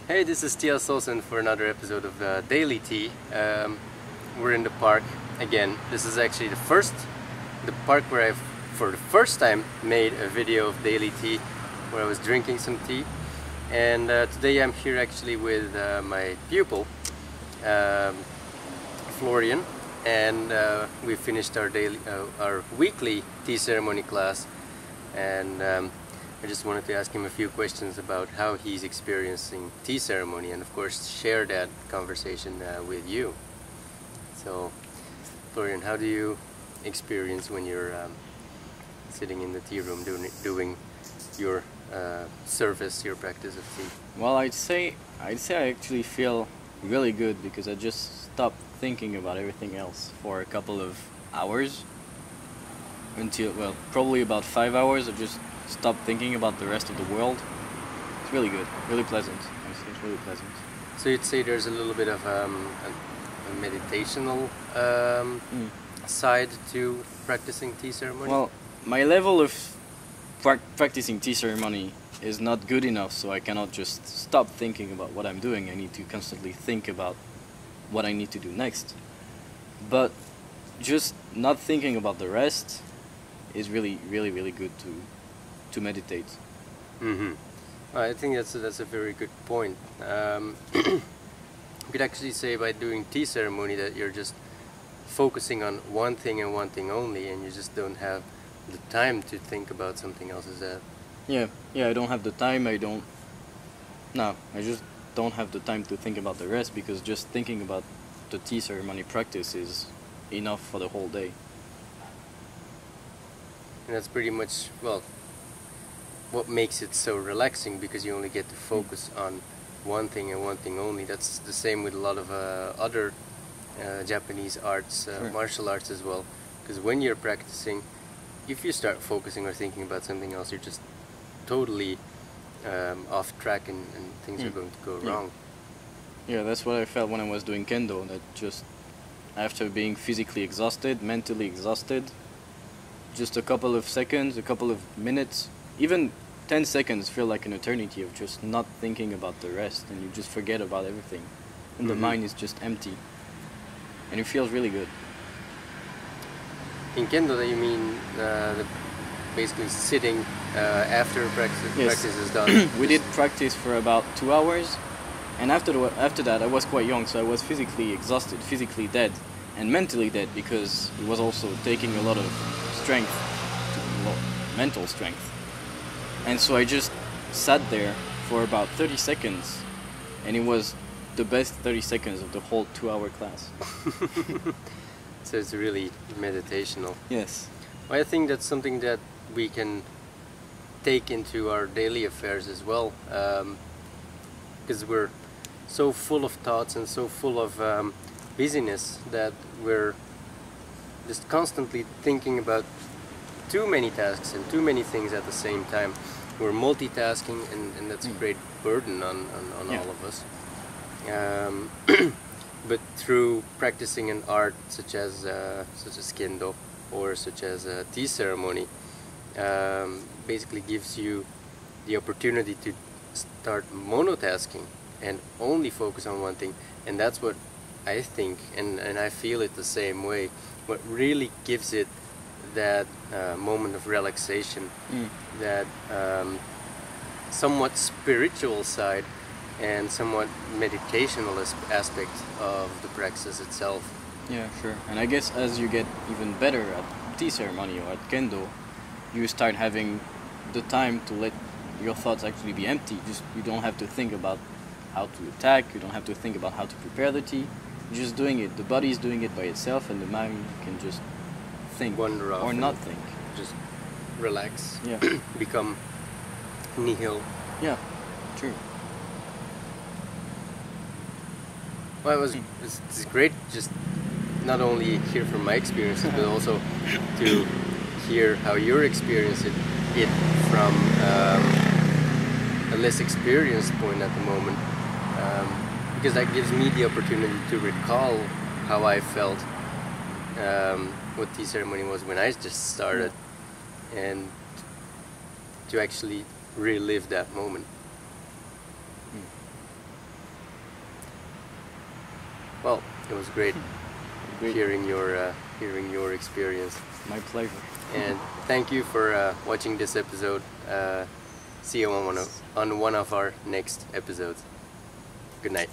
Hey, this is Tia Solsen for another episode of Daily Tea. We're in the park again. This is actually the park where I've, for the first time, made a video of Daily Tea, where I was drinking some tea. And today I'm here actually with my pupil, Florian, and we finished our weekly tea ceremony class. And I just wanted to ask him a few questions about how he's experiencing tea ceremony, and of course share that conversation with you. So, Florian, how do you experience when you're sitting in the tea room doing your service, your practice of tea? Well, I'd say I actually feel really good because I just stopped thinking about everything else for a couple of hours until, well, probably about 5 hours. I just stopped thinking about the rest of the world. It's really good, really pleasant. It's really pleasant. So you'd say there's a little bit of a meditational side to practicing tea ceremony? Well, my level of practicing tea ceremony is not good enough, so I cannot just stop thinking about what I'm doing. I need to constantly think about what I need to do next. But just not thinking about the rest is really good to meditate. Mm-hmm. I think that's a very good point. You could actually say by doing tea ceremony that you're just focusing on one thing and one thing only, and you just don't have the time to think about something else. Is that? Yeah, I don't have the time. I just don't have the time to think about the rest, because just thinking about the tea ceremony practice is enough for the whole day. And that's pretty much, well, what makes it so relaxing, because you only get to focus on one thing and one thing only. That's the same with a lot of other Japanese arts, Sure. martial arts as well. Because when you're practicing, if you start focusing or thinking about something else, you're just totally off track, and things are going to go wrong. Yeah, that's what I felt when I was doing kendo, that just after being physically exhausted, mentally exhausted, just a couple of seconds, a couple of minutes, even 10 seconds feel like an eternity of just not thinking about the rest, and you just forget about everything. And the mind is just empty. And it feels really good. In kendo, you mean basically sitting after practice is done? We did practice for about 2 hours, and after that I was quite young, so I was physically exhausted, physically dead, and mentally dead, because it was also taking a lot of strength, mental strength. And so I just sat there for about 30 seconds, and it was the best 30 seconds of the whole 2-hour class. So it's really meditational. Yes. Well, I think that's something that we can take into our daily affairs as well, because we're so full of thoughts and so full of busyness that we're just constantly thinking about too many tasks and too many things at the same time. We're multitasking, and that's a great burden on all of us. But through practicing an art such as kendo, or such as a tea ceremony, basically gives you the opportunity to start monotasking and only focus on one thing. And that's what I think, and I feel it the same way. What really gives it that moment of relaxation, that somewhat spiritual side and somewhat meditational aspect of the practice itself. Yeah, sure. And I guess as you get even better at tea ceremony or at kendo, you start having the time to let your thoughts actually be empty. You don't have to think about how to attack, you don't have to think about how to prepare the tea. You're just doing it. The body is doing it by itself, and the mind can just think Wander off or not think. Just relax. Yeah. Become nihil. Yeah, true. Well, it's great, just not only hear from my experiences, but also to hear how you're experiencing it from a less experienced point at the moment, because that gives me the opportunity to recall how I felt, what tea ceremony was when I just started, and to actually relive that moment. It was great Great. hearing your experience. My pleasure. And thank you for watching this episode. See you on one of our next episodes. Good night.